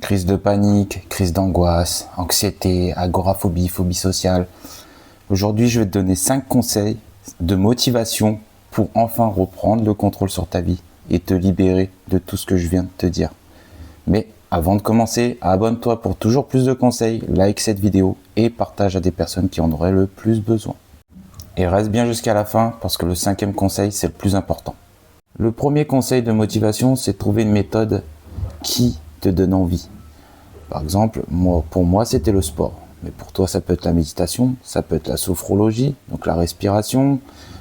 crise de panique, crise d'angoisse, anxiété, agoraphobie, phobie sociale. Aujourd'hui, je vais te donner 5 conseils de motivation pour enfin reprendre le contrôle sur ta vie et te libérer de tout ce que je viens de te dire. Mais avant de commencer, abonne-toi pour toujours plus de conseils, like cette vidéo et partage à des personnes qui en auraient le plus besoin. Et reste bien jusqu'à la fin parce que le 5e conseil, c'est le plus important. Le premier conseil de motivation, c'est de trouver une méthode qui te donne envie. Par exemple, pour moi, c'était le sport. Mais pour toi, ça peut être la méditation, ça peut être la sophrologie, donc la respiration,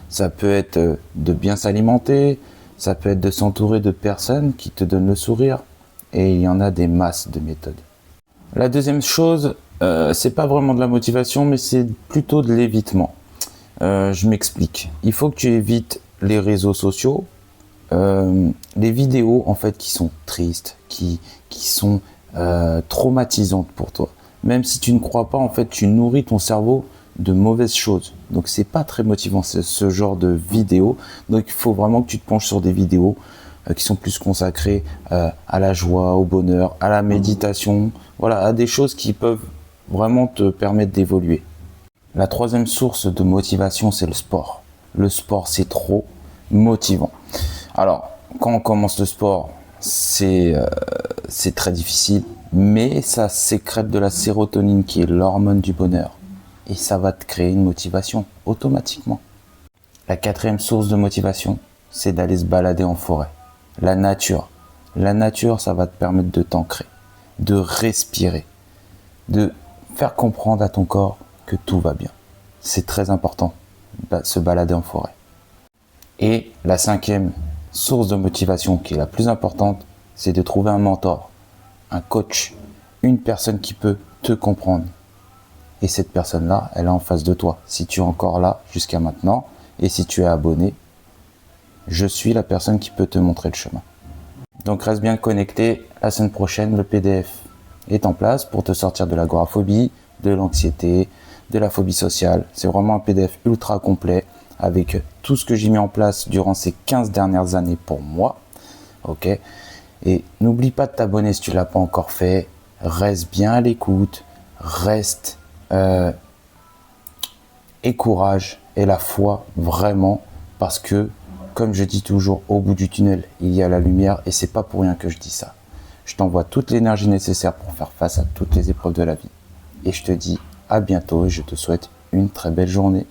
ça peut être de bien s'alimenter, ça peut être de s'entourer de personnes qui te donnent le sourire. Et il y en a des masses de méthodes. La deuxième chose, c'est pas vraiment de la motivation, mais c'est plutôt de l'évitement. Je m'explique. Il faut que tu évites les réseaux sociaux, les vidéos en fait qui sont tristes, qui sont traumatisantes pour toi. Même si tu ne crois pas, en fait, tu nourris ton cerveau de mauvaises choses. Donc c'est pas très motivant ce genre de vidéos. Donc il faut vraiment que tu te penches sur des vidéos qui sont plus consacrées à la joie, au bonheur, à la méditation, voilà, à des choses qui peuvent vraiment te permettre d'évoluer. La troisième source de motivation, c'est le sport. Le sport, c'est trop motivant. Alors, quand on commence le sport, c'est très difficile, mais ça sécrète de la sérotonine qui est l'hormone du bonheur. Et ça va te créer une motivation automatiquement. La 4e source de motivation, c'est d'aller se balader en forêt. La nature, ça va te permettre de t'ancrer, de respirer, de faire comprendre à ton corps que tout va bien. C'est très important, se balader en forêt. Et la 5e source de motivation, qui est la plus importante, c'est de trouver un mentor, un coach, une personne qui peut te comprendre. Et cette personne-là, elle est en face de toi. Si tu es encore là jusqu'à maintenant, et si tu es abonné, je suis la personne qui peut te montrer le chemin. Donc reste bien connecté. La semaine prochaine, le PDF est en place pour te sortir de l'agoraphobie, de l'anxiété, de la phobie sociale. C'est vraiment un PDF ultra complet avec tout ce que j'ai mis en place durant ces 15 dernières années pour moi. Ok. Et n'oublie pas de t'abonner si tu ne l'as pas encore fait. Reste bien à l'écoute. Reste et courage et la foi vraiment, parce que comme je dis toujours, au bout du tunnel, il y a la lumière et c'est pas pour rien que je dis ça. Je t'envoie toute l'énergie nécessaire pour faire face à toutes les épreuves de la vie. Et je te dis à bientôt et je te souhaite une très belle journée.